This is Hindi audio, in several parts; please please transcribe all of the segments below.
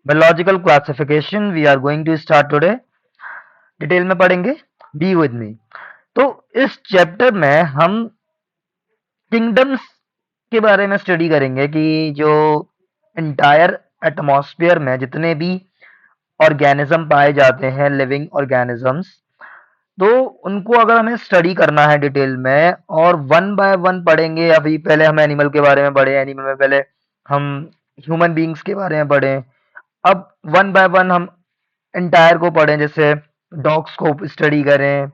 Biological classification we are going to start today. Detail में पढ़ेंगे, बी विद मी। तो इस चैप्टर में हम किंगडम्स के बारे में स्टडी करेंगे कि जो इंटायर एटमॉस्फेयर में जितने भी ऑर्गेनिज्म पाए जाते हैं, लिविंग ऑर्गेनिजम्स, तो उनको अगर हमें स्टडी करना है डिटेल में और वन बाय वन पढ़ेंगे। अभी पहले हम एनिमल के बारे में पढ़े, एनिमल में पहले हम ह्यूमन बींग्स के बारे में पढ़े, अब वन बाय वन हम एंटायर को पढ़ें। जैसे डॉग्स को स्टडी करें,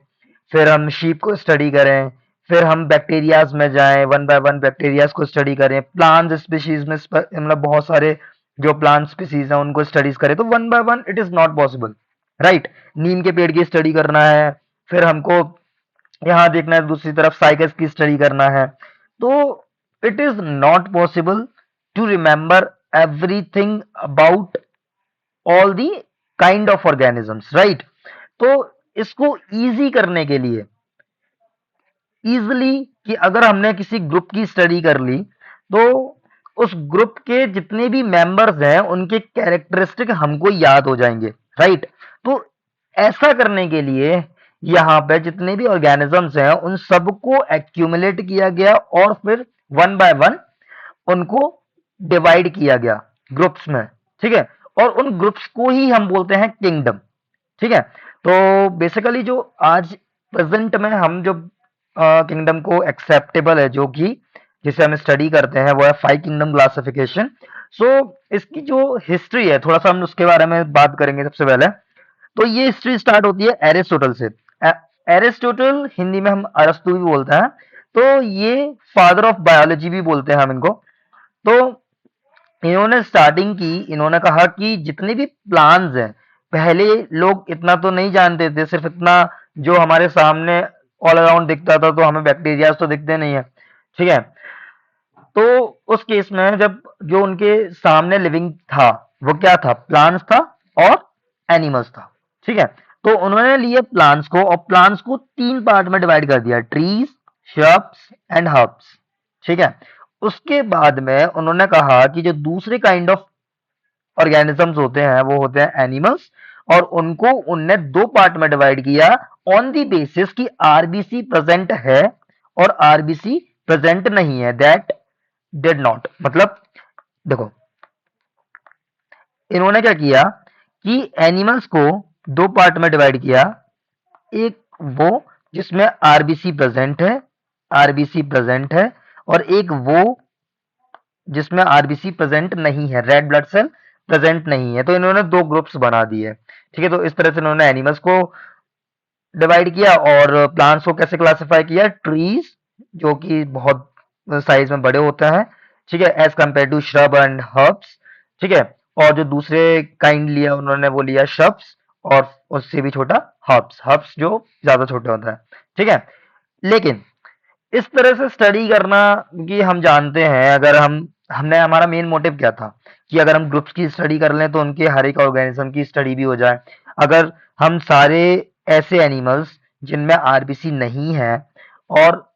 फिर हम शीप को स्टडी करें, फिर हम बैक्टीरियाज में जाएं, वन बाय वन बैक्टीरियाज को स्टडी करें, प्लांट स्पीशीज में मतलब बहुत सारे जो प्लांट स्पीशीज हैं उनको स्टडीज करें। तो one by one it is not possible, right. नीम के पेड़ की स्टडी करना है, फिर हमको यहाँ देखना है दूसरी तरफ साइकस की स्टडी करना है। तो it is not possible to remember everything about all the kind of organisms, right. तो इसको इजी करने के लिए, इजिली, कि अगर हमने किसी ग्रुप की स्टडी कर ली तो उस ग्रुप के जितने भी मेंबर्स हैं उनके कैरेक्टरिस्टिक हमको याद हो जाएंगे, राइट। तो ऐसा करने के लिए यहाँ पे जितने भी ऑर्गेनिजम्स हैं उन सबको एक्यूमुलेट किया गया और फिर वन बाय वन उनको डिवाइड किया गया ग्रुप्स में, ठीक है। और उन ग्रुप्स को ही हम बोलते हैं किंगडम, ठीक है। तो बेसिकली जो आज प्रेजेंट में हम जो किंगडम को एक्सेप्टेबल है, जो कि जिसे हम स्टडी करते हैं, वो है फाइव किंगडम क्लासिफिकेशन। सो इसकी जो हिस्ट्री है थोड़ा सा हम उसके बारे में बात करेंगे सबसे पहले। तो ये हिस्ट्री स्टार्ट होती है एरिस्टोटल से। एरिस्टोटल हिंदी में हम अरस्तु भी बोलते हैं, तो ये फादर ऑफ बायोलॉजी भी बोलते हैं हम इनको। तो इन्होंने स्टार्टिंग की, इन्होंने कहा कि जितने भी प्लांट्स हैं, पहले लोग इतना तो नहीं जानते थे, सिर्फ इतना जो हमारे सामने ऑल अराउंड दिखता था, तो हमें बैक्टीरिया तो दिखते नहीं है, ठीक है। तो उस केस में जब जो उनके सामने लिविंग था वो क्या था, प्लांट्स था और एनिमल्स था, ठीक है। तो उन्होंने लिए प्लांट्स को और प्लांट्स को तीन पार्ट में डिवाइड कर दिया, ट्रीज, श्रब्स एंड हर्ब्स, ठीक है। उसके बाद में उन्होंने कहा कि जो दूसरे काइंड ऑफ ऑर्गेनिजम्स होते हैं वो होते हैं एनिमल्स, और उनको उनने दो पार्ट में डिवाइड किया ऑन दी बेसिस कि आरबीसी प्रेजेंट है और आरबीसी प्रेजेंट नहीं है, दैट डिड नॉट। मतलब देखो, इन्होंने क्या किया कि एनिमल्स को दो पार्ट में डिवाइड किया, एक वो जिसमें आरबीसी प्रेजेंट है, आरबीसी प्रेजेंट है, और एक वो जिसमें आरबीसी प्रेजेंट नहीं है, रेड ब्लड सेल प्रेजेंट नहीं है। तो इन्होंने दो ग्रुप्स बना दिए, ठीक है। तो इस तरह से इन्होंने एनिमल्स को डिवाइड किया और प्लांट्स को कैसे क्लासिफाई किया, ट्रीज जो कि बहुत साइज में बड़े होते हैं, ठीक है, as compare to shrub and herbs, ठीक है। और जो दूसरे काइंड लिया उन्होंने वो लिया श्रब्स, और उससे भी छोटा हर्ब्स, हर्ब्स जो ज्यादा छोटे होता है, ठीक है। लेकिन इस तरह से स्टडी करना, कि हम जानते हैं, अगर हमने हमारा मेन मोटिव क्या था कि अगर हम ग्रुप्स की स्टडी कर लें तो उनके हर एक ऑर्गेनिज्म की स्टडी भी हो जाए। अगर हम सारे ऐसे एनिमल्स जिनमें आरबीसी नहीं है, और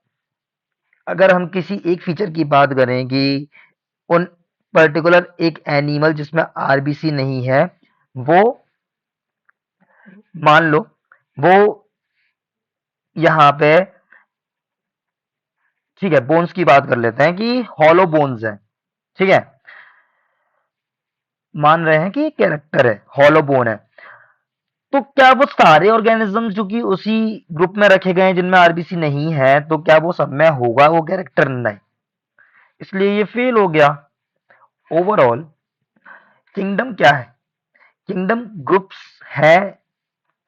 अगर हम किसी एक फीचर की बात करें कि उन पर्टिकुलर एक एनिमल जिसमें आरबीसी नहीं है, वो मान लो वो यहाँ पे, ठीक है, बोन्स की बात कर लेते हैं कि हॉलो बोन्स है, ठीक है, मान रहे हैं कि कैरेक्टर है, हॉलो बोन है। तो क्या वो सारे ऑर्गेनिजम्स जो कि उसी ग्रुप में रखे गए हैं जिनमें आरबीसी नहीं है, तो क्या वो सब में होगा वो कैरेक्टर? नहीं, इसलिए ये फेल हो गया। ओवरऑल किंगडम क्या है? किंगडम ग्रुप्स है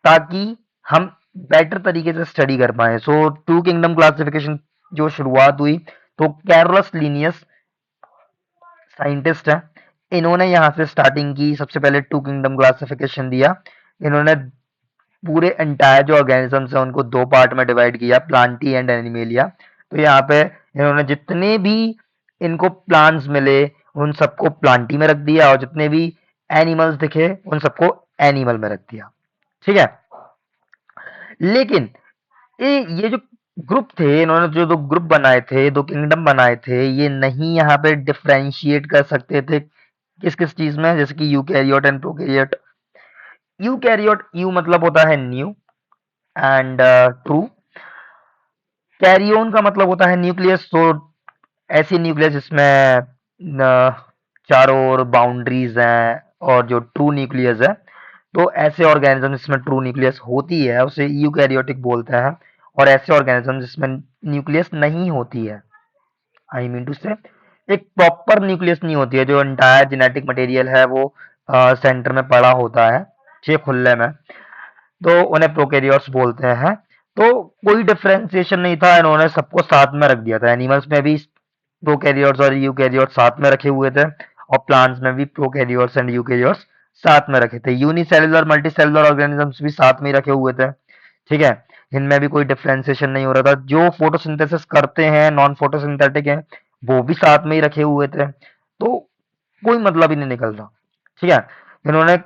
ताकि हम बेटर तरीके से स्टडी कर पाए। सो टू किंगडम क्लासिफिकेशन जो शुरुआत हुई, तो कैरोलस लीनियस साइंटिस्ट है, इन्होंने यहाँ से स्टार्टिंग की, सबसे पहले टू किंगडम क्लासिफिकेशन दिया। इन्होंने पूरे एंटायर जो ऑर्गेनिजम्स हैं उनको दो पार्ट में डिवाइड किया, प्लांटी एंड एनिमेलिया। तो यहाँ पे इन्होंने जितने भी इनको प्लांट्स मिले उन सबको प्लांटी में रख दिया, और जितने भी एनिमल्स दिखे उन सबको एनिमल में रख दिया, ठीक है। लेकिन ये जो ग्रुप थे, इन्होंने जो दो ग्रुप बनाए थे, दो किंगडम बनाए थे, ये नहीं यहाँ पे डिफ्रेंशिएट कर सकते थे किस किस चीज में, जैसे कि eukaryote and prokaryote. Eukaryote, you मतलब होता है न्यू एंड ट्रू, कैरियोन का मतलब होता है न्यूक्लियस। तो ऐसी न्यूक्लियस जिसमें चारों ओर बाउंड्रीज हैं, और जो ट्रू न्यूक्लियस है, तो ऐसे ऑर्गेनिज्म जिसमें ट्रू न्यूक्लियस होती है उसे यूकैरियोटिक बोलते हैं। और ऐसे ऑर्गेनिज्म जिसमें न्यूक्लियस नहीं होती है, आई मीन टू से एक प्रॉपर न्यूक्लियस नहीं होती है, जो एंटायर जेनेटिक मटेरियल है वो सेंटर में पड़ा होता है, छह खुले में, तो उन्हें प्रोकैरियोट्स बोलते हैं। तो कोई डिफरेंशिएशन नहीं था, इन्होंने सबको साथ में रख दिया था। एनिमल्स में भी प्रोकैरियोट्स और यूकैरियोट्स साथ में रखे हुए थे, और प्लांट्स में भी प्रोकैरियोट्स एंड यूकैरियोट्स साथ में रखे थे। यूनिसेलुलर मल्टीसेलुलर ऑर्गेनिजम्स भी साथ में ही रखे हुए थे, ठीक है। इनमें भी कोई डिफरेंशिएशन नहीं हो रहा था। जो फोटोसिंथेसिस करते हैं, नॉन फोटोसिंथेटिक है, वो भी साथ में ही रखे हुए थे। तो कोई मतलब ही नहीं निकलता, ठीक है। इन्होंने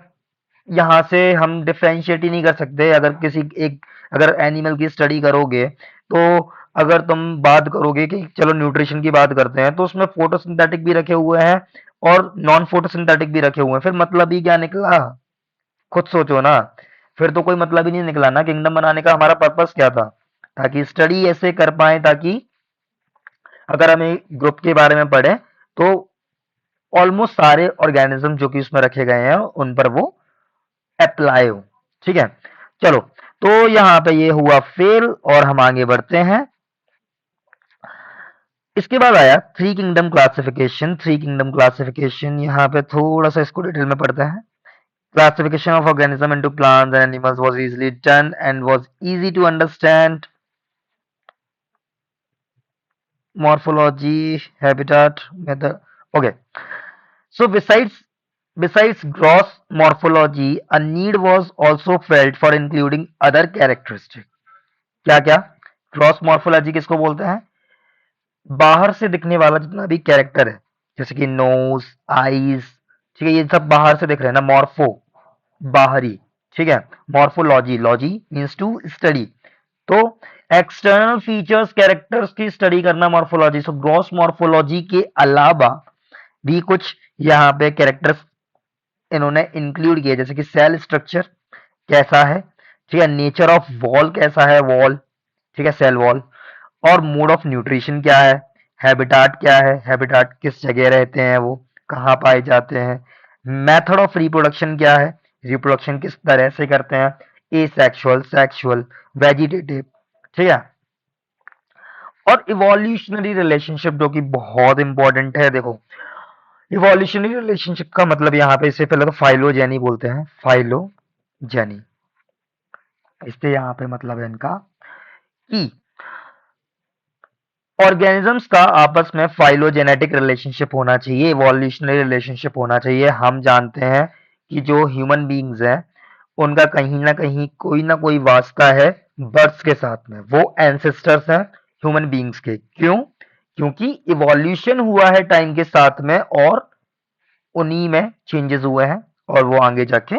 यहाँ से हम डिफरेंशिएट ही नहीं कर सकते। अगर किसी एक, अगर एनिमल की स्टडी करोगे, तो अगर तुम बात करोगे कि चलो न्यूट्रिशन की बात करते हैं, तो उसमें फोटोसिंथेटिक भी रखे हुए हैं और नॉन फोटोसिंथेटिक भी रखे हुए हैं, फिर मतलब ही क्या निकला? खुद सोचो ना। फिर तो कोई मतलब ही नहीं निकला ना। किंगडम बनाने का हमारा पर्पस क्या था? ताकि स्टडी ऐसे कर पाए, ताकि अगर हम एक ग्रुप के बारे में पढ़ें, तो ऑलमोस्ट सारे ऑर्गेनिज्म जो कि उसमें रखे गए हैं उन पर वो अप्लाई हो, ठीक है। चलो, तो यहाँ पे ये हुआ फेल, और हम आगे बढ़ते हैं। इसके बाद आया three kingdom classification. Three kingdom classification, यहाँ पे थोड़ा सा इसको डिटेल में पढ़ते हैं। Classification of organism into plants and animals was easily done and was easy to understand. Morphology, habitat, method. Okay. So besides gross morphology, a need was also felt for including other characteristics. क्या क्या? ग्रॉस मॉर्फोलॉजी किसको बोलते हैं? बाहर से दिखने वाला जितना भी कैरेक्टर है, जैसे कि नोज, आईज, ठीक है, ये सब बाहर से दिख रहे हैं ना। मॉर्फो, बाहरी, ठीक है। Morphology, logy means to study. तो एक्सटर्नल फीचर्स, कैरेक्टर्स की स्टडी करना मॉर्फोलॉजी। सो ग्रॉस मॉर्फोलॉजी के अलावा भी कुछ यहाँ पे कैरेक्टर्स इन्होंने इंक्लूड किए, जैसे कि सेल स्ट्रक्चर कैसा है, ठीक है, नेचर ऑफ वॉल कैसा है, वॉल, ठीक है, सेल वॉल, और मोड ऑफ न्यूट्रिशन क्या है, हैबिटाट क्या है, हैबिटाट किस जगह रहते हैं, वो कहाँ पाए जाते हैं, मेथड ऑफ रिप्रोडक्शन क्या है, रिप्रोडक्शन किस तरह से करते हैं, ए सेक्सुअल, सेक्सुअल, वेजिटेटिव, ठीक है। और इवोल्यूशनरी रिलेशनशिप, जो कि बहुत इंपॉर्टेंट है। देखो, इवोल्यूशनरी रिलेशनशिप का मतलब यहाँ पे, इससे पहले तो फाइलोजेनी बोलते हैं, फाइलोजेनी। इससे यहाँ पे मतलब है इनका कि ऑर्गेनिजम्स का आपस में फाइलोजेनेटिक रिलेशनशिप होना चाहिए, इवोल्यूशनरी रिलेशनशिप होना चाहिए। हम जानते हैं कि जो ह्यूमन बीइंग्स हैं, उनका कहीं ना कोई वास्ता है बर्ड्स के साथ में। वो एंसेस्टर्स हैं ह्यूमन बीइंग्स के। क्यों? क्योंकि इवोल्यूशन हुआ है टाइम के साथ में, और उन्हीं में चेंजेस हुए हैं, और वो आगे जाके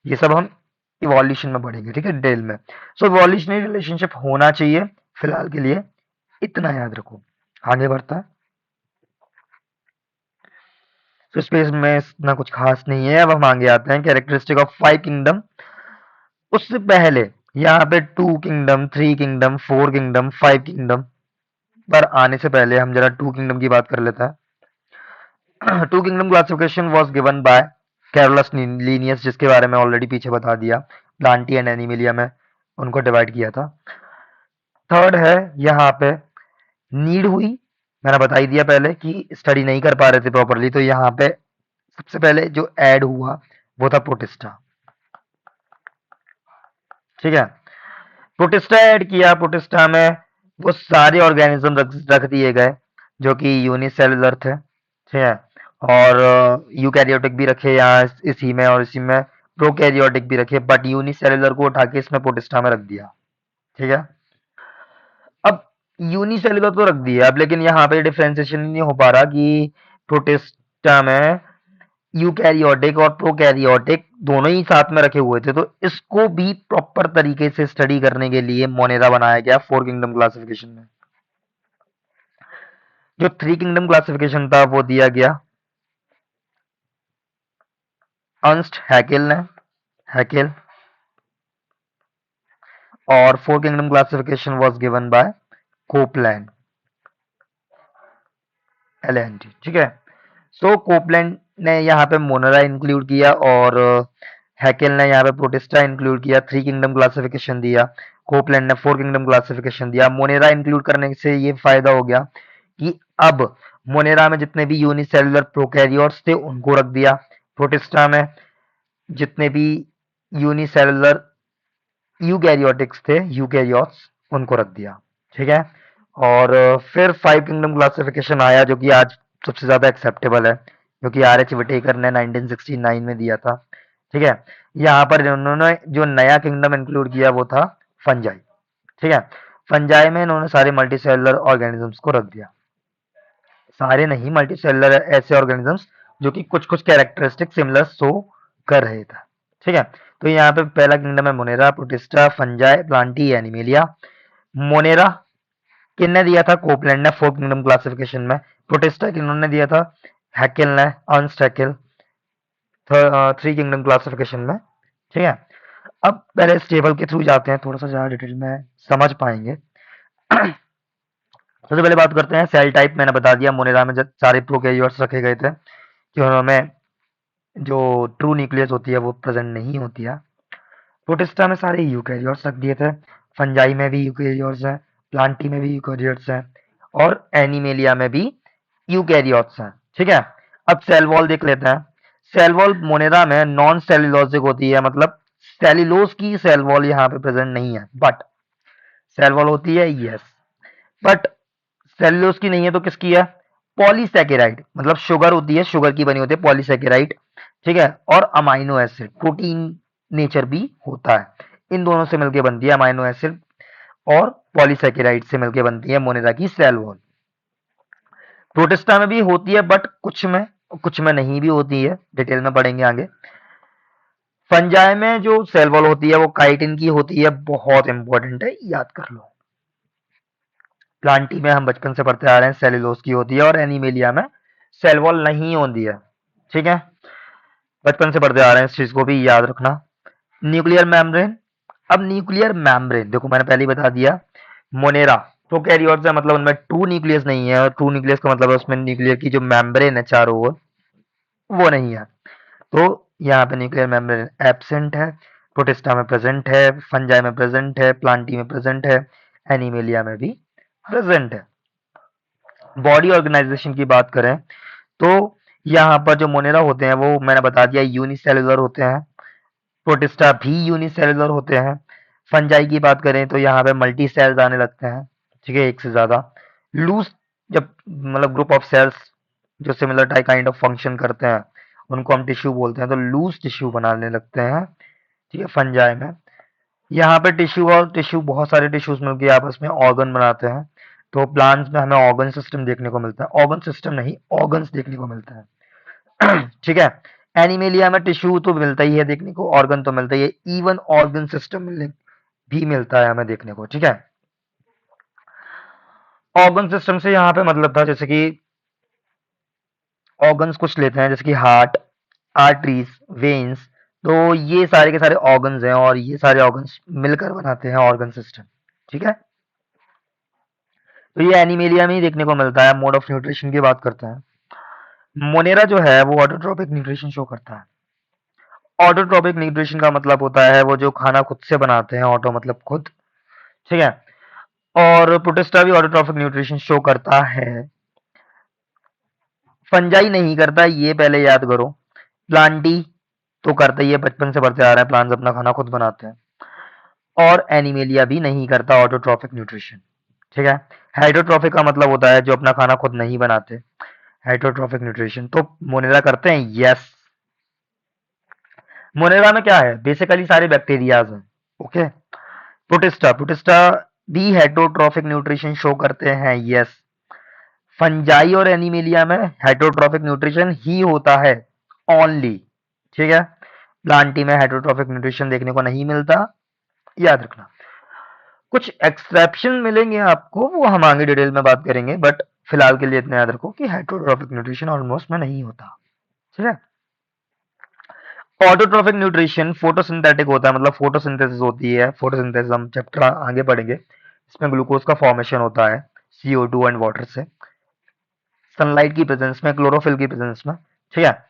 ये सब हम इवोल्यूशन में पढ़ेंगे, ठीक है, डिटेल में। सो इवोल्यूशनरी रिलेशनशिप होना चाहिए। फिलहाल के लिए इतना याद रखो। आगे बढ़ता है। तो स्पेस में इतना कुछ खास नहीं है। अब हम आगे आते हैं कैरेक्टरिस्टिक ऑफ फाइव किंगडम। उससे पहले यहाँ पे two kingdom, three kingdom, four kingdom, five kingdom पर आने से पहले हम जरा टू किंगडम की बात कर लेते हैं। Two kingdom classification was given by Carolus Linnaeus, जिसके बारे में ऑलरेडी पीछे बता दिया। प्लांटी एंड एनिमिलिया में उनको डिवाइड किया था। थर्ड है यहाँ पे नीड हुई, मैंने बता ही दिया पहले कि स्टडी नहीं कर पा रहे थे प्रॉपरली, तो यहाँ पे सबसे पहले जो ऐड हुआ वो था प्रोटिस्टा, ठीक है। प्रोटिस्टा ऐड किया। प्रोटिस्टा में वो सारे ऑर्गेनिज्म रख दिए गए जो कि यूनिसेलुलर थे, ठीक है। और यूकैरियोटिक भी रखे यहाँ इसी में, और इसी में प्रोकैरियोटिक भी रखे, बट यूनिसेलुलर को उठा के इसमें प्रोटिस्टा में रख दिया, ठीक है। अब यूनिसेलुलर तो रख दिया अब, लेकिन यहाँ पे डिफरेंशिएशन नहीं हो पा रहा कि प्रोटिस्टा में यूकैरियोटिक और प्रोकैरियोटिक दोनों ही साथ में रखे हुए थे। तो इसको भी प्रॉपर तरीके से स्टडी करने के लिए मोनेरा बनाया गया फोर किंगडम क्लासिफिकेशन में। जो थ्री किंगडम क्लासिफिकेशन था वो दिया गया अर्नस्ट हैकेल और four kingdom classification was given by Copeland LNT. ठीक है, सो कोपलैंड ने यहाँ पे मोनेरा इंक्लूड किया और हैकेल ने यहाँ पे प्रोटिस्टा इंक्लूड किया, थ्री किंगडम क्लासिफिकेशन दिया। कोपलैंड ने फोर किंगडम क्लासिफिकेशन दिया। मोनेरा इंक्लूड करने से ये फायदा हो गया कि अब मोनेरा में जितने भी यूनिसेलुलर प्रोकैरियोट्स थे उनको रख दिया, प्रोटिस्टा में जितने भी यूनिसेलुलर यूकैरियोटिक्स थे यूकैरियोट्स उनको रख दिया। ठीक है, और फिर फाइव किंगडम क्लासिफिकेशन आया जो कि आज सबसे ज्यादा एक्सेप्टेबल है, जो कि आर एच विटेकर ने 1969 में दिया था। ठीक है, यहाँ पर उन्होंने जो नया किंगडम इंक्लूड किया वो था फंजाई। ठीक है, फंजाई में इन्होंने सारे मल्टीसेलुलर ऑर्गेनिजम्स को रख दिया, सारे नहीं, मल्टीसेलुलर ऐसे ऑर्गेनिजम्स जो कि कुछ कुछ कैरेक्टरिस्टिक सिमिलर शो कर रहे थे। ठीक है, तो यहाँ पे पहला किंगडम है Monera, protista, fungi, Plantae, animalia. Monera किन्ने दिया था? कोपलैंड ने फोर किंगडम क्लासिफिकेशन में। प्रोटिस्टा किन्होंने दिया था? हैकेल ने, Ernst Hückel, three kingdom classification में। ठीक है, अब पहले इस टेबल के थ्रू जाते हैं, थोड़ा सा ज्यादा डिटेल में समझ पाएंगे। सबसे पहले बात करते हैं सेल टाइप। मैंने बता दिया मोनेरा में जब सारे प्रोकैरियोट्स रखे गए थे कि उनमें जो ट्रू न्यूक्लियस होती है वो प्रेजेंट नहीं होती है। प्रोटिस्टा में सारे यूकैरियोट्स रख दिए थे, फंजाई में भी यूकैरियोट्स हैं, प्लांटी में भी यूकैरियोट्स हैं और एनिमेलिया में भी यूकैरियोट्स हैं। ठीक है, अब सेल वॉल देख लेते हैं। सेल वॉल मोनेरा में नॉन सेल्यूलोजिक होती है, मतलब सेल्यूलोज की सेल वॉल यहाँ पे प्रेजेंट नहीं है, बट सेल वॉल होती है, यस, बट सेल्यूलोज की नहीं है तो किसकी है? पॉलीसैकेराइड, मतलब शुगर होती है, शुगर की बनी होती है पॉलीसैकेराइड। ठीक है, और अमाइनो एसिड, प्रोटीन नेचर भी होता है, इन दोनों से मिलकर बनती है अमाइनो एसिड और पॉलीसैकेराइड से मिलकर बनती है मोनेरा की सेल वॉल। प्रोटिस्टा में भी होती है बट कुछ में नहीं भी होती है, डिटेल में पढ़ेंगे आगे। फंजाई में जो सेल वॉल होती है वो काइटिन की होती है, बहुत इंपॉर्टेंट है, याद कर लो। प्लांटी में हम बचपन से पढ़ते आ रहे हैं सेल्यूलोज की होती है और एनिमेलिया में सेल वॉल नहीं होती है। ठीक है, बचपन से पढ़ते आ रहे हैं, इस चीज को भी याद रखना। Nuclear membrane. अब न्यूक्लियर मेम्ब्रेन देखो मैंने पहले ही बता दिया, मोनेरा प्रोकैरियोट्स है, मतलब उनमें ट्रू न्यूक्लियस नहीं है, और ट्रू न्यूक्लियस का मतलब है उसमें न्यूक्लियर की जो मेम्ब्रेन है चारों ओर वो नहीं है, तो यहाँ पे न्यूक्लियर मेम्ब्रेन एब्सेंट है। प्रोटिस्टा में प्रेजेंट है, फंजाई में प्रेजेंट है, प्लांटी में प्रेजेंट है, एनिमेलिया में भी प्रेजेंट है। बॉडी ऑर्गेनाइजेशन की बात करें तो यहाँ पर जो मोनेरा होते हैं वो मैंने बता दिया यूनिसेलुलर होते हैं, प्रोटिस्टा भी यूनिसेलुलर होते हैं। फंजाई की बात करें तो यहाँ पे मल्टी सेल्स आने लगते हैं, ठीक है, एक से ज्यादा। लूज, जब मतलब ग्रुप ऑफ सेल्स जो similar type kind of function करते हैं उनको हम टिश्यू बोलते हैं, तो लूज टिश्यू बनाने लगते हैं। ठीक है, फंजाई में यहाँ पे टिश्यू और टिश्यू, बहुत सारे टिश्यूज मिलकर आपस में ऑर्गन बनाते हैं, तो प्लांट्स में हमें ऑर्गन सिस्टम देखने को मिलता है, ऑर्गन सिस्टम नहीं ऑर्गन्स देखने को मिलता है। ठीक है, एनिमेलिया में टिश्यू तो मिलता ही है देखने को, ऑर्गन तो मिलता ही है, इवन ऑर्गन सिस्टम भी मिलता है हमें देखने को। ठीक है, ऑर्गन सिस्टम से यहाँ पे मतलब था जैसे कि ऑर्गन्स कुछ लेते हैं जैसे कि हार्ट, आर्टरीज, वेन्स, तो ये सारे के सारे ऑर्गन्स हैं और ये सारे ऑर्गन्स मिलकर बनाते हैं ऑर्गन सिस्टम। ठीक है, तो ये एनिमेलिया में ही देखने को मिलता है। मोड ऑफ न्यूट्रिशन की बात करते हैं, मोनेरा जो है वो ऑटोट्रोपिक न्यूट्रिशन शो करता है। ऑटोट्रोपिक न्यूट्रिशन का मतलब होता है वो जो खाना खुद से बनाते हैं, ऑटो मतलब खुद। ठीक है, और प्रोटिस्टा भी ऑटोट्रोपिक न्यूट्रिशन शो करता है, फंजाई नहीं करता, ये पहले याद करो। प्लांटी तो करता ही है, बचपन से पढ़ते आ रहे हैं, प्लांट्स अपना खाना खुद बनाते हैं। और एनिमेलिया भी नहीं करता ऑटोट्रोपिक न्यूट्रिशन। ठीक है, हाइड्रोट्रोपिक का मतलब होता है जो अपना खाना खुद नहीं बनाते, हाइड्रोट्रोपिक न्यूट्रिशन। तो मोनेरा करते हैं, यस। मोनेरा में क्या है? बेसिकली सारे बैक्टीरियाज हैं। ओके, प्रोटिस्टा प्रोटिस्टा भी हेटरोट्रॉफिक न्यूट्रिशन शो करते हैं, यस। फंजाई और एनिमेलिया में हेटरोट्रॉफिक न्यूट्रिशन ही होता है ओनली। ठीक है, प्लांटी में हेटरोट्रॉफिक न्यूट्रिशन देखने को नहीं मिलता, याद रखना। कुछ एक्सेप्शन मिलेंगे आपको, वो हम आगे डिटेल में बात करेंगे, बट फिलहाल के लिए इतना याद रखो कि हेटरोट्रॉफिक न्यूट्रिशन ऑलमोस्ट में नहीं होता। ठीक है, ऑटोट्रॉफिक न्यूट्रिशन फोटोसिंथेटिक होता है, मतलब फोटोसिंथेसिस होती है। फोटोसिंथेसिस हम चैप्टर आगे पढ़ेंगे। इसमें ग्लूकोज का फॉर्मेशन होता है CO2 एंड वाटर से, सनलाइट की प्रेजेंस में, क्लोरोफिल की प्रेजेंस में। ठीक है,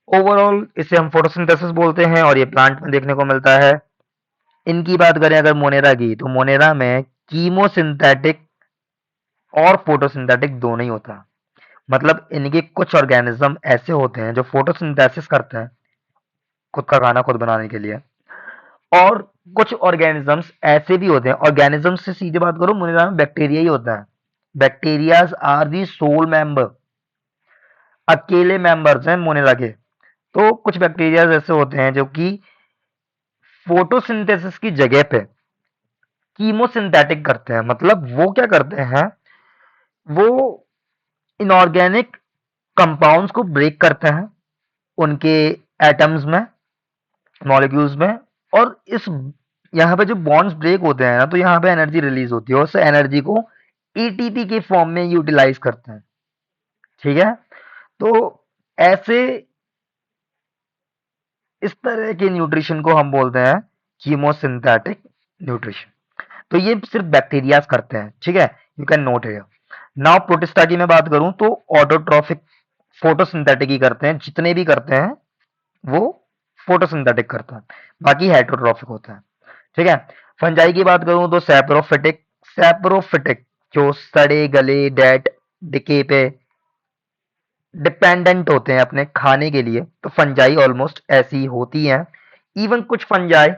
ओवरऑल इसे हम फोटोसिंथेसिस बोलते हैं और ये प्लांट में देखने को मिलता है। इनकी बात करें अगर मोनेरा की, तो मोनेरा में कीमोसिंथेटिक और फोटोसिंथेटिक दोनों ही होता है। मतलब इनके कुछ ऑर्गेनिज्म ऐसे होते हैं जो फोटोसिंथेसिस करते हैं खुद का खाना खुद बनाने के लिए, और कुछ ऑर्गेनिजम्स ऐसे भी होते हैं। ऑर्गेनिजम्स से सीधे बात करो, मोनेरा में बैक्टीरिया ही होता है। Bacterias are the sole member, अकेले मेंबर्स हैं मोनेरा के। तो कुछ बैक्टीरियाज ऐसे होते हैं जो कि फोटोसिंथेसिस की जगह पे कीमोसिंथेटिक करते हैं। मतलब वो क्या करते हैं, वो इनऑर्गेनिक कंपाउंड्स को ब्रेक करते हैं उनके एटम्स में, मॉलिक्यूल्स में, और इस यहाँ पे जो बॉन्ड्स ब्रेक होते हैं ना, तो यहाँ पे एनर्जी रिलीज होती है और उस एनर्जी को एटीपी के फॉर्म में यूटिलाइज करते हैं। ठीक है, तो ऐसे इस तरह के न्यूट्रिशन को हम बोलते हैं कीमोसिंथेटिक न्यूट्रिशन। तो ये सिर्फ बैक्टीरियाज करते हैं। ठीक है, you can note here. Now protista की मैं बात करूं तो ऑटोट्रॉफिक फोटोसिंथेटिक ही करते हैं, जितने भी करते हैं वो फोटोसिंथेटिक करता है, बाकी हेटेरोट्रॉफिक होता है। ठीक है, फंजाई की बात करूं तो सैप्रोफिटिक। सैप्रोफिटिक जो सड़े गले डेड डिके पे डिपेंडेंट होते हैं अपने खाने के लिए, तो फंजाई ऑलमोस्ट ऐसी होती हैं। इवन कुछ फंजाई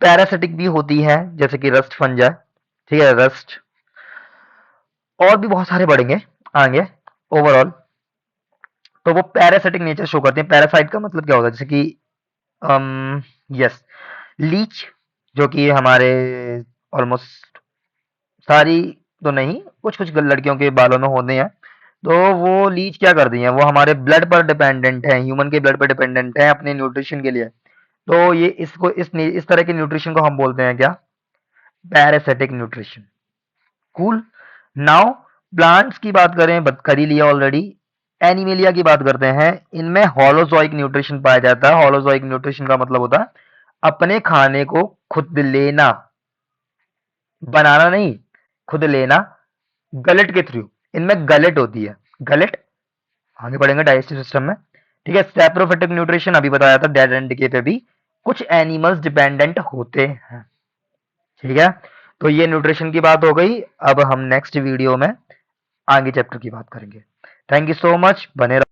पैरासिटिक भी होती हैं, जैसे कि रस्ट फंजाई। ठीक है, रस्ट, और भी बहुत सारे बढ़ेंगे आगे। ओवरऑल तो वो पैरासिटिक नेचर शो करते हैं। पैरासाइट का मतलब क्या होता है, जैसे कि यस, लीच, जो कि हमारे ऑलमोस्ट सारी तो नहीं, कुछ कुछ लड़कियों के बालों में होते हैं। तो वो लीच क्या करती हैं, वो हमारे ब्लड पर डिपेंडेंट है, ह्यूमन के ब्लड पर डिपेंडेंट है अपने न्यूट्रिशन के लिए। तो ये इसको इस तरह के न्यूट्रिशन को हम बोलते हैं क्या, parasitic nutrition. Cool. Now plants की बात करें, कर ही लिया ऑलरेडी। एनिमेलिया की बात करते हैं, इनमें होलोजोइक न्यूट्रिशन पाया जाता है। होलोजोइक न्यूट्रिशन का मतलब होता है अपने खाने को खुद लेना, बनाना नहीं, खुद लेना, गलेट के थ्रू। इनमें गलेट होती है, गलेट आगे बढ़ेंगे डाइजेस्टिव सिस्टम में। ठीक है, सैप्रोफिटिक न्यूट्रिशन अभी बताया था, डेड एंड डिके पे भी कुछ एनिमल्स डिपेंडेंट होते हैं। ठीक है, तो ये न्यूट्रिशन की बात हो गई। अब हम नेक्स्ट वीडियो में आगे चैप्टर की बात करेंगे। थैंक यू सो मच, बने रहो।